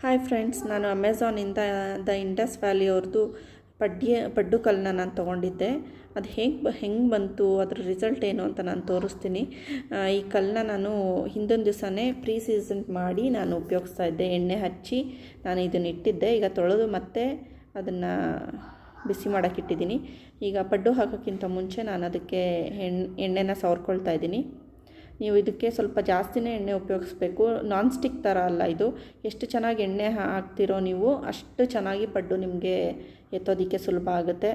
Hi friends, ನಾನು ಅಮೆಝಾನಿಂದ the Indus valley ಅವ್ರದ್ದು ಪಡ್ಡು ಕಲ್ಲನ್ನ ನಾನು ತೊಗೊಂಡಿದ್ದೆ. ಅದು ಹೆಂಗೆ ಬಂತು, ಅದ್ರ ರಿಸಲ್ಟ್ ಏನು ಅಂತ ನಾನು ತೋರಿಸ್ತೀನಿ. ಈ ಕಲ್ಲನ್ನ ನಾನು ಹಿಂದೊಂದು ದಿವಸನೇ ಪ್ರೀ ಸೀಸನ್ ಮಾಡಿ ನಾನು ಉಪಯೋಗಿಸ್ತಾ ಇದ್ದೆ. ಎಣ್ಣೆ ಹಚ್ಚಿ ನಾನು ಇದನ್ನು ಇಟ್ಟಿದ್ದೆ. ಈಗ ತೊಳೆದು ಮತ್ತೆ ಅದನ್ನು ಬಿಸಿ ಮಾಡೋಕ್ಕಿಟ್ಟಿದ್ದೀನಿ. ಈಗ ಪಡ್ಡು ಹಾಕೋಕ್ಕಿಂತ ಮುಂಚೆ ನಾನು ಅದಕ್ಕೆ ಎಣ್ಣೆನ ಸವರ್ಕೊಳ್ತಾ ಇದ್ದೀನಿ. ನೀವು ಇದಕ್ಕೆ ಸ್ವಲ್ಪ ಜಾಸ್ತಿನೇ ಎಣ್ಣೆ ಉಪಯೋಗಿಸ್ಬೇಕು. ನಾನ್ ಸ್ಟಿಕ್ ಥರ ಅಲ್ಲ ಇದು. ಎಷ್ಟು ಚೆನ್ನಾಗಿ ಎಣ್ಣೆ ಹಾಕ್ತಿರೋ ನೀವು ಅಷ್ಟು ಚೆನ್ನಾಗಿ ಪಡ್ಡು ನಿಮಗೆ ಎತ್ತೋದಕ್ಕೆ ಸುಲಭ ಆಗುತ್ತೆ.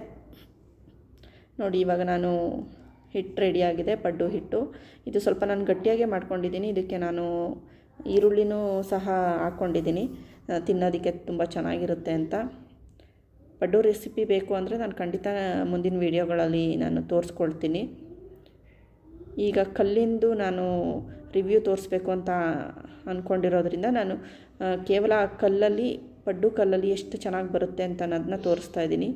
ನೋಡಿ, ಇವಾಗ ನಾನು ಹಿಟ್ಟು ರೆಡಿಯಾಗಿದೆ, ಪಡ್ಡು ಹಿಟ್ಟು. ಇದು ಸ್ವಲ್ಪ ನಾನು ಗಟ್ಟಿಯಾಗೆ ಮಾಡ್ಕೊಂಡಿದ್ದೀನಿ. ಇದಕ್ಕೆ ನಾನು ಈರುಳ್ಳಿನೂ ಸಹ ಹಾಕ್ಕೊಂಡಿದ್ದೀನಿ, ತಿನ್ನೋದಕ್ಕೆ ತುಂಬ ಚೆನ್ನಾಗಿರುತ್ತೆ ಅಂತ. ಪಡ್ಡು ರೆಸಿಪಿ ಬೇಕು ಅಂದರೆ ನಾನು ಖಂಡಿತ ಮುಂದಿನ ವೀಡಿಯೋಗಳಲ್ಲಿ ನಾನು ತೋರಿಸ್ಕೊಳ್ತೀನಿ. ಈಗ ಕಲ್ಲಿಂದು ನಾನು ರಿವ್ಯೂ ತೋರಿಸ್ಬೇಕು ಅಂತ ಅಂದ್ಕೊಂಡಿರೋದ್ರಿಂದ ನಾನು ಕೇವಲ ಪಡ್ಡು ಕಲ್ಲಲ್ಲಿ ಎಷ್ಟು ಚೆನ್ನಾಗಿ ಬರುತ್ತೆ ಅಂತ ಅನ್ನೋದನ್ನ ತೋರಿಸ್ತಾ ಇದ್ದೀನಿ.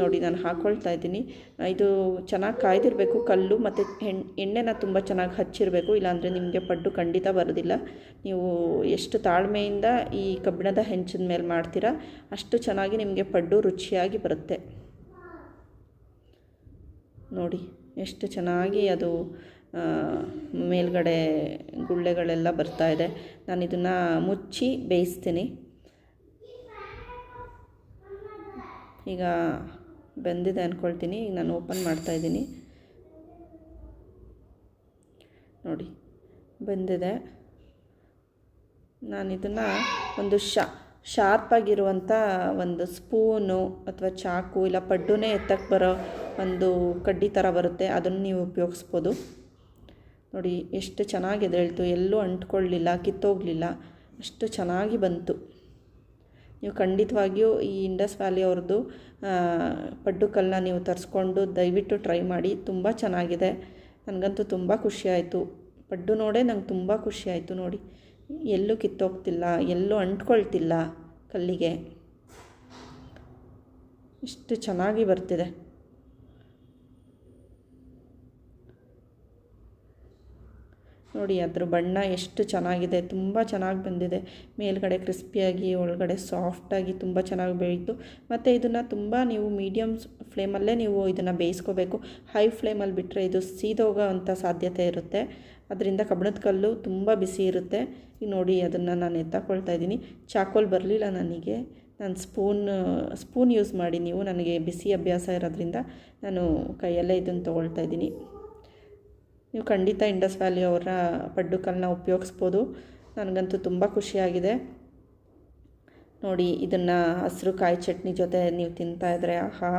ನೋಡಿ, ನಾನು ಹಾಕ್ಕೊಳ್ತಾ ಇದ್ದೀನಿ. ಇದು ಚೆನ್ನಾಗಿ ಕಾಯ್ದಿರಬೇಕು ಕಲ್ಲು, ಮತ್ತು ಎಣ್ಣೆನ ತುಂಬ ಚೆನ್ನಾಗಿ ಹಚ್ಚಿರಬೇಕು, ಇಲ್ಲಾಂದರೆ ನಿಮಗೆ ಪಡ್ಡು ಖಂಡಿತ ಬರೋದಿಲ್ಲ. ನೀವು ಎಷ್ಟು ತಾಳ್ಮೆಯಿಂದ ಈ ಕಬ್ಬಿಣದ ಹೆಂಚಿನ ಮೇಲೆ ಮಾಡ್ತೀರಾ ಅಷ್ಟು ಚೆನ್ನಾಗಿ ನಿಮಗೆ ಪಡ್ಡು ರುಚಿಯಾಗಿ ಬರುತ್ತೆ. ನೋಡಿ ಎಷ್ಟು ಚೆನ್ನಾಗಿ ಅದು ಮೇಲ್ಗಡೆ ಗುಳ್ಳೆಗಳೆಲ್ಲ ಬರ್ತಾ ಇದೆ. ನಾನು ಇದನ್ನು ಮುಚ್ಚಿ ಬೇಯಿಸ್ತೀನಿ. ಈಗ ಬೆಂದಿದೆ ಅಂದ್ಕೊಳ್ತೀನಿ. ಈಗ ನಾನು ಓಪನ್ ಮಾಡ್ತಾಯಿದ್ದೀನಿ. ನೋಡಿ, ಬೆಂದಿದೆ. ನಾನು ಇದನ್ನು ಒಂದು ಶಾರ್ಪಾಗಿರುವಂಥ ಒಂದು ಸ್ಪೂನು ಅಥವಾ ಚಾಕು, ಇಲ್ಲ ಪಡ್ಡುನೇ ಎತ್ತಕ್ಕೆ ಬರೋ ಒಂದು ಕಡ್ಡಿ ಥರ ಬರುತ್ತೆ, ಅದನ್ನು ನೀವು ಉಪಯೋಗಿಸ್ಬೋದು. ನೋಡಿ ಎಷ್ಟು ಚೆನ್ನಾಗಿ ಎದ್ದೇಳ್ತು, ಎಲ್ಲೂ ಅಂಟ್ಕೊಳ್ಳಲಿಲ್ಲ, ಕಿತ್ತೋಗಲಿಲ್ಲ, ಅಷ್ಟು ಚೆನ್ನಾಗಿ ಬಂತು. ನೀವು ಖಂಡಿತವಾಗಿಯೂ ಈ ಇಂಡಸ್ ವ್ಯಾಲಿ ಅವ್ರದ್ದು ಪಡ್ಡು ಕಲ್ಲನ್ನ ನೀವು ತರಿಸ್ಕೊಂಡು ದಯವಿಟ್ಟು ಟ್ರೈ ಮಾಡಿ. ತುಂಬ ಚೆನ್ನಾಗಿದೆ. ನನಗಂತೂ ತುಂಬ ಖುಷಿಯಾಯಿತು. ಪಡ್ಡು ನೋಡೇ ನಂಗೆ ತುಂಬ ಖುಷಿಯಾಯಿತು. ನೋಡಿ, ಎಲ್ಲೂ ಕಿತ್ತೋಗ್ತಿಲ್ಲ, ಎಲ್ಲೂ ಅಂಟ್ಕೊಳ್ತಿಲ್ಲ ಕಲ್ಲಿಗೆ. ಇಷ್ಟು ಚೆನ್ನಾಗಿ ಬರ್ತಿದೆ. ನೋಡಿ, ಅದ್ರ ಬಣ್ಣ ಎಷ್ಟು ಚೆನ್ನಾಗಿದೆ, ತುಂಬ ಚೆನ್ನಾಗಿ ಬಂದಿದೆ. ಮೇಲ್ಗಡೆ ಕ್ರಿಸ್ಪಿಯಾಗಿ, ಒಳಗಡೆ ಸಾಫ್ಟಾಗಿ ತುಂಬ ಚೆನ್ನಾಗಿ ಬೇಯಿತು. ಮತ್ತು ಇದನ್ನು ತುಂಬ ನೀವು ಮೀಡಿಯಮ್ ಫ್ಲೇಮಲ್ಲೇ ನೀವು ಇದನ್ನು ಬೇಯಿಸ್ಕೋಬೇಕು. ಹೈ ಫ್ಲೇಮಲ್ಲಿ ಬಿಟ್ಟರೆ ಇದು ಸೀದೋಗೋ ಅಂಥ ಸಾಧ್ಯತೆ ಇರುತ್ತೆ. ಅದರಿಂದ ಕಬ್ಬಿಣದ ಕಲ್ಲು ತುಂಬ ಬಿಸಿ ಇರುತ್ತೆ. ಈಗ ನೋಡಿ, ಅದನ್ನು ನಾನು ಎತ್ತಾಕೊಳ್ತಾ ಇದ್ದೀನಿ. ಚಾಕೋಲ್ ಬರಲಿಲ್ಲ ನನಗೆ. ನಾನು ಸ್ಪೂನ್ ಯೂಸ್ ಮಾಡಿ, ನೀವು ನನಗೆ ಬಿಸಿ ಅಭ್ಯಾಸ ಇರೋದ್ರಿಂದ ನಾನು ಕೈಯಲ್ಲೇ ಇದನ್ನು ತೊಗೊಳ್ತಾ ಇದ್ದೀನಿ. ನೀವು ಖಂಡಿತ ಇಂಡಸ್ ವ್ಯಾಲಿ ಅವರ ಪಡ್ಡು ಕಲ್ಲನ್ನ ಉಪಯೋಗಿಸ್ಬೋದು. ನನಗಂತೂ ತುಂಬ ಖುಷಿಯಾಗಿದೆ. ನೋಡಿ, ಇದನ್ನು ಹಸಿರು ಕಾಯಿ ಚಟ್ನಿ ಜೊತೆ ನೀವು ತಿಂತಾಯಿದ್ರೆ ಆಹಾ,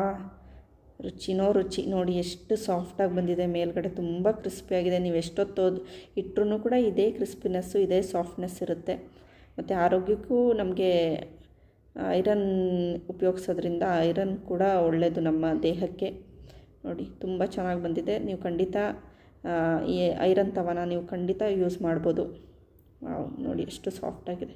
ರುಚಿನೋ ರುಚಿ. ನೋಡಿ ಎಷ್ಟು ಸಾಫ್ಟಾಗಿ ಬಂದಿದೆ, ಮೇಲ್ಗಡೆ ತುಂಬ ಕ್ರಿಸ್ಪಿಯಾಗಿದೆ. ನೀವು ಎಷ್ಟೊತ್ತು ಇಟ್ಟರೂ ಕೂಡ ಇದೇ ಕ್ರಿಸ್ಪಿನೆಸ್ಸು, ಇದೇ ಸಾಫ್ಟ್ನೆಸ್ ಇರುತ್ತೆ. ಮತ್ತು ಆರೋಗ್ಯಕ್ಕೂ ನಮಗೆ ಐರನ್ ಉಪಯೋಗಿಸೋದ್ರಿಂದ ಐರನ್ ಕೂಡ ಒಳ್ಳೆಯದು ನಮ್ಮ ದೇಹಕ್ಕೆ. ನೋಡಿ, ತುಂಬ ಚೆನ್ನಾಗಿ ಬಂದಿದೆ. ನೀವು ಖಂಡಿತ ಈ ಐರನ್ ತವನ ನೀವು ಖಂಡಿತ ಯೂಸ್ ಮಾಡ್ಬೋದು. ನೋಡಿ ಎಷ್ಟು ಸಾಫ್ಟಾಗಿದೆ.